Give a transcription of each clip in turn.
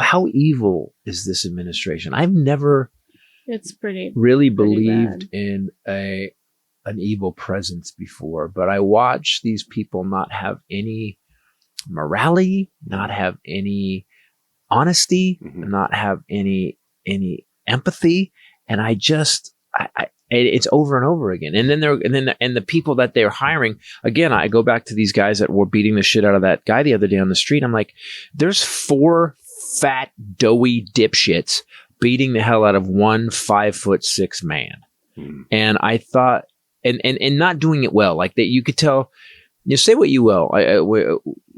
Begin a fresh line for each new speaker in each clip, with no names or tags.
how evil is this administration? I've never
It's pretty
believed
bad.
in an evil presence before, but I watch these people not have any morality, not have any honesty, not have any empathy, and it's over and over again. And then the people that they're hiring, again, I go back to these guys that were beating the shit out of that guy the other day on the street. I'm like, there's 4 fat, doughy dipshits beating the hell out of one 5'6" man. And I thought, and not doing it well. Like that, you could tell. You say what you will.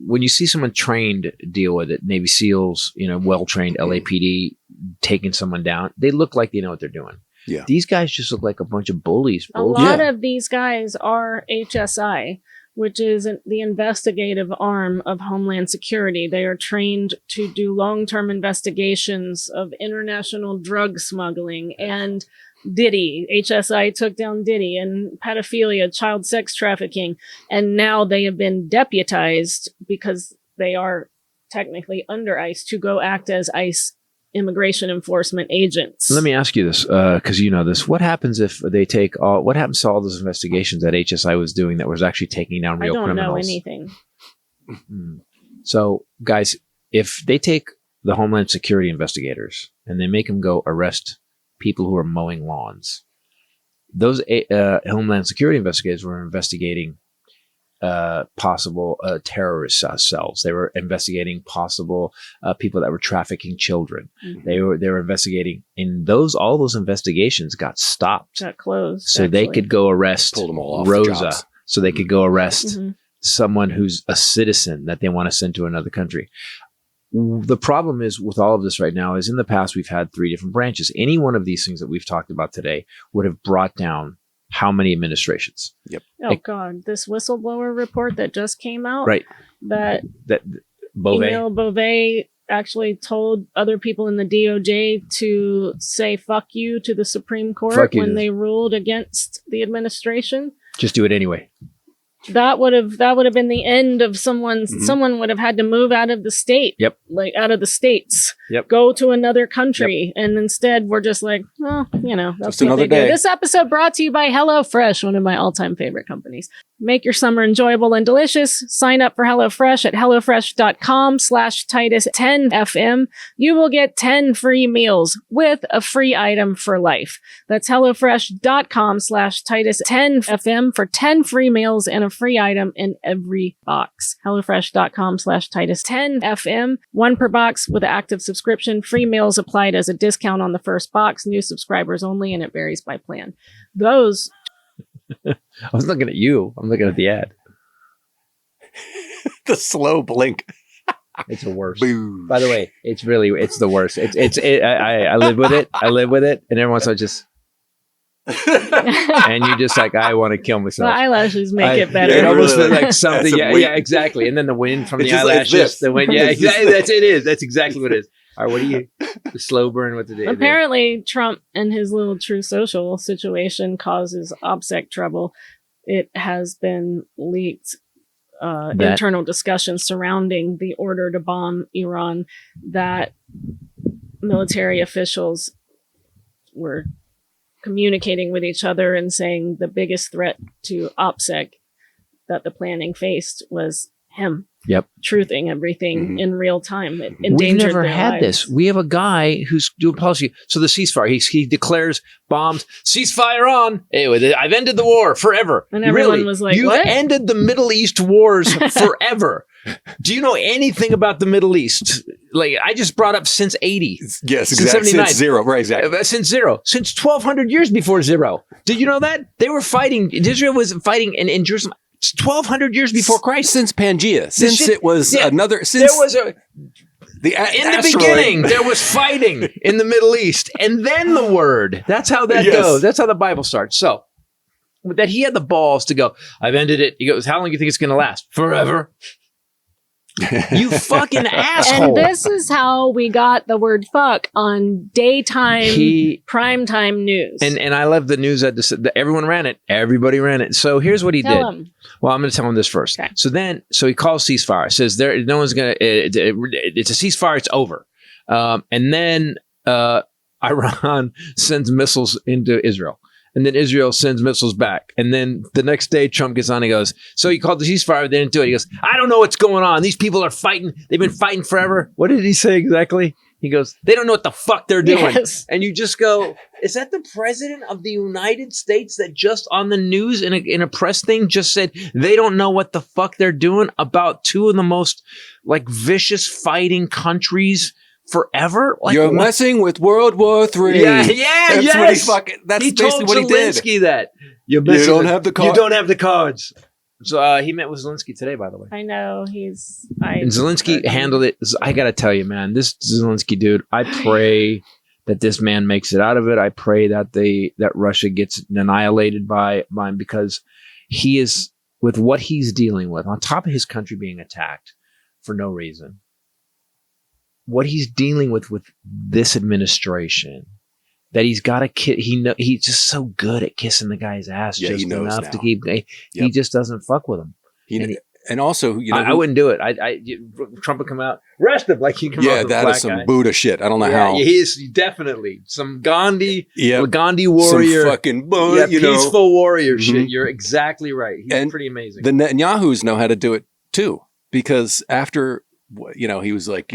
When you see someone trained deal with it, Navy SEALs, well-trained LAPD taking someone down, they look like they know what they're doing.
Yeah.
These guys just look like a bunch of bullies.
A lot of these guys are HSI, which is the investigative arm of Homeland Security. They are trained to do long-term investigations of international drug smuggling and Diddy. HSI took down Diddy and pedophilia, child sex trafficking, and now they have been deputized because they are technically under ICE to go act as ICE immigration enforcement agents.
Let me ask you this, because you know this. What happens if they take all? What happens to all those investigations that HSI was doing that was actually taking down real criminals?
I don't know anything.
So, guys, if they take the Homeland Security investigators and they make them go arrest people who are mowing lawns, those Homeland Security investigators were investigating possible terrorist cells. They were investigating possible people that were trafficking children. They were investigating, and all those investigations got stopped,
got closed,
so they could go arrest
Pulled them all off
Rosa.
jobs.
So they could go arrest someone who's a citizen that they want to send to another country. The problem is with all of this right now is in the past, we've had 3 different branches. Any one of these things that we've talked about today would have brought down how many administrations?
Yep.
Oh, God. This whistleblower report that just came out.
Right.
That
Beauvais.
Emil Beauvais actually told other people in the DOJ to say fuck you to the Supreme Court when they ruled against the administration.
Just do it anyway.
That would have been the end of someone would have had to move out of the state.
Yep.
Like out of the states.
Yep.
Go to another country. Yep. And instead we're just like, well, that's
just another day.
This episode brought to you by HelloFresh, one of my all-time favorite companies. Make your summer enjoyable and delicious. Sign up for HelloFresh at HelloFresh.com/Titus10FM. You will get 10 free meals with a free item for life. That's HelloFresh.com/Titus10FM for 10 free meals and a free item in every box. HelloFresh.com/Titus10FM. 1 per box with active subscription. Free meals applied as a discount on the first box. New subscribers only, and it varies by plan. Those...
I was looking at you. I'm looking at the ad.
The slow blink.
It's the worst.
Boo.
By the way, it's the worst. I live with it. I live with it. And every once in a while just, and you're just like, I want to kill myself.
The eyelashes make it better.
It almost
really,
feels like something. Yeah, exactly. And then the wind from the eyelashes. The wind. Yeah, exactly. That's exactly what it is. All right, what do you, the slow burn, what to do?
Apparently, Trump and his little True Social situation causes OPSEC trouble. It has been leaked, internal discussions surrounding the order to bomb Iran, that military officials were communicating with each other and saying the biggest threat to OPSEC that the planning faced was him.
Yep.
Truthing everything in real time. It
We've
endangered
never
their
had
lives.
this. We have a guy who's doing policy. So the ceasefire, he declares bombs, ceasefire on. Anyway, I've ended the war forever.
And everyone was like,
You've
what?
ended the Middle East wars forever. Do you know anything about the Middle East? Like, I just brought up since 80.
Yes, exactly. Since 0. Right, exactly.
Since 0. Since 1200 years before 0. Did you know that? They were fighting. Israel was fighting in Jerusalem. 1200 years before Christ.
Since Pangea. Since it was another. Since
there was a. In the beginning, there was fighting in the Middle East, and then the word. That's how that goes. That's how the Bible starts. So, that he had the balls to go, I've ended it. He goes, how long do you think it's going to last? Forever. You fucking asshole.
And this is how we got the word fuck on daytime, primetime news.
And I love the news that everyone ran it. Everybody ran it. So here's what he did.
Him.
Well, I'm going to tell him this first.
Okay.
So he calls ceasefire. Says no one's going to. It's a ceasefire. It's over. And then Iran sends missiles into Israel. And then Israel sends missiles back. And then the next day, Trump gets on and goes, so he called the ceasefire, they didn't do it. He goes, I don't know what's going on. These people are fighting. They've been fighting forever. What did he say exactly? He goes, they don't know what the fuck they're doing.
Yes.
And you just go, is that the president of the United States that just on the news in a press thing just said they don't know what the fuck they're doing about two of the most like vicious fighting countries forever? Like,
you're messing with World War III.
Yeah,
that's
yes.
What he fucking, that's
he
basically
told
what he did.
Zelensky that. You
don't have the cards.
You don't have the cards. So he met with Zelensky today, by the way.
I know
And Zelensky handled it. I got to tell you, man, this Zelensky dude, I pray that this man makes it out of it. I pray that that Russia gets annihilated by him, because he is, with what he's dealing with, on top of his country being attacked for no reason, what he's dealing with this administration, that he's got a kid. He's just so good at kissing the guy's ass just enough to keep. He just doesn't fuck with him.
And also,
I wouldn't do it. Trump would come out, arrest him like he come out.
Yeah, that is some Buddha shit. I don't know how.
Yeah, he is definitely some Gandhi warrior,
some fucking
peaceful warrior shit. You're exactly right. He's pretty amazing.
The Netanyahus know how to do it too, because after he was like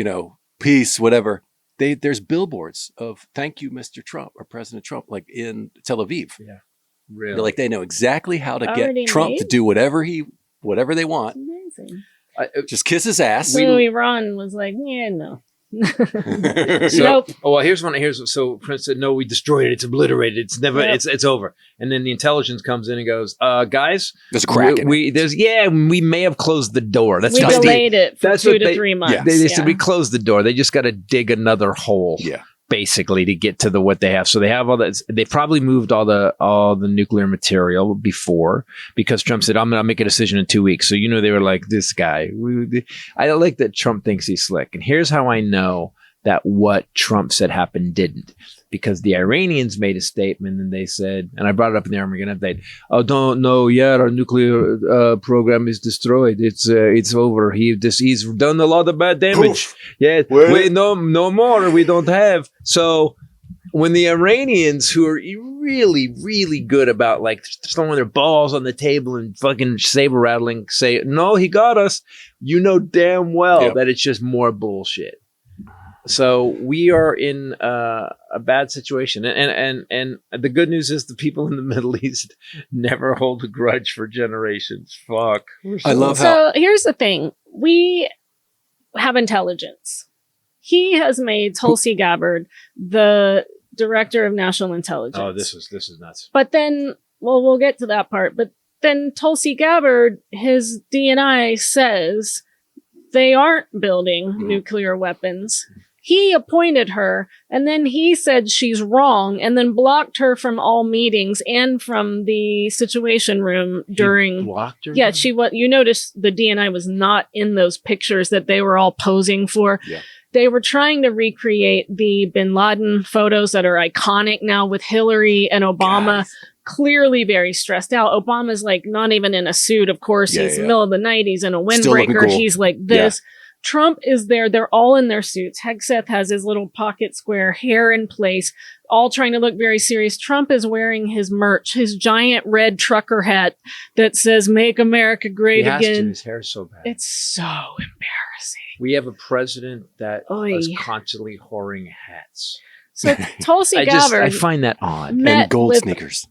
peace, whatever. There's billboards of "Thank you, Mr. Trump" or President Trump, like in Tel Aviv.
Yeah, really.
They're like, they know exactly how to get Trump to do whatever they want.
Amazing.
Just kiss his ass.
So Iran was like, yeah, no.
Nope. Oh, well, here's one. So Prince said, no, we destroyed it. It's obliterated. It's never. Yep. It's over. And then the intelligence comes in and goes, guys,
there's a crack.
We may have closed the door.
We delayed it for 2 to 3 months.
Yeah. They said we closed the door. They just got to dig another hole.
Yeah.
Basically, to get to what they have. So they have all that. They probably moved all the nuclear material before, because Trump said, I'm going to make a decision in 2 weeks. So, they were like, this guy. I like that Trump thinks he's slick. And here's how I know that what Trump said happened didn't. Because the Iranians made a statement and they said, and I brought it up in the Armageddon update, don't know yet, our nuclear program is destroyed. It's over. He's done a lot of bad damage. Poof. Yeah, wait, no more. We don't have. So when the Iranians, who are really, really good about like throwing their balls on the table and fucking saber rattling, say, no, he got us, damn well that it's just more bullshit. So we are in a bad situation, and the good news is the people in the Middle East never hold a grudge for generations. Fuck.
I love how.
So here's the thing: we have intelligence. He has made Tulsi Gabbard the director of national intelligence.
Oh, this is nuts.
But then, we'll get to that part. But then Tulsi Gabbard, his DNI says they aren't building nuclear weapons. He appointed her, and then he said she's wrong, and then blocked her from all meetings and from the Situation Room during.
He blocked her?
Yeah, she was. You notice the DNI was not in those pictures that they were all posing for.
Yeah.
They were trying to recreate the Bin Laden photos that are iconic now with Hillary and Obama. God. Clearly very stressed out. Obama's like not even in a suit. Of course, he's in the middle of the night. He's in a windbreaker. Cool. He's like this. Yeah. Trump is there. They're all in their suits. Hegseth has his little pocket square hair in place, all trying to look very serious. Trump is wearing his merch, his giant red trucker hat that says "Make America Great Again."
His hair's so bad.
It's so embarrassing.
We have a president that is constantly whoring hats.
So Tulsi Gabbard,
I find that odd.
And gold sneakers.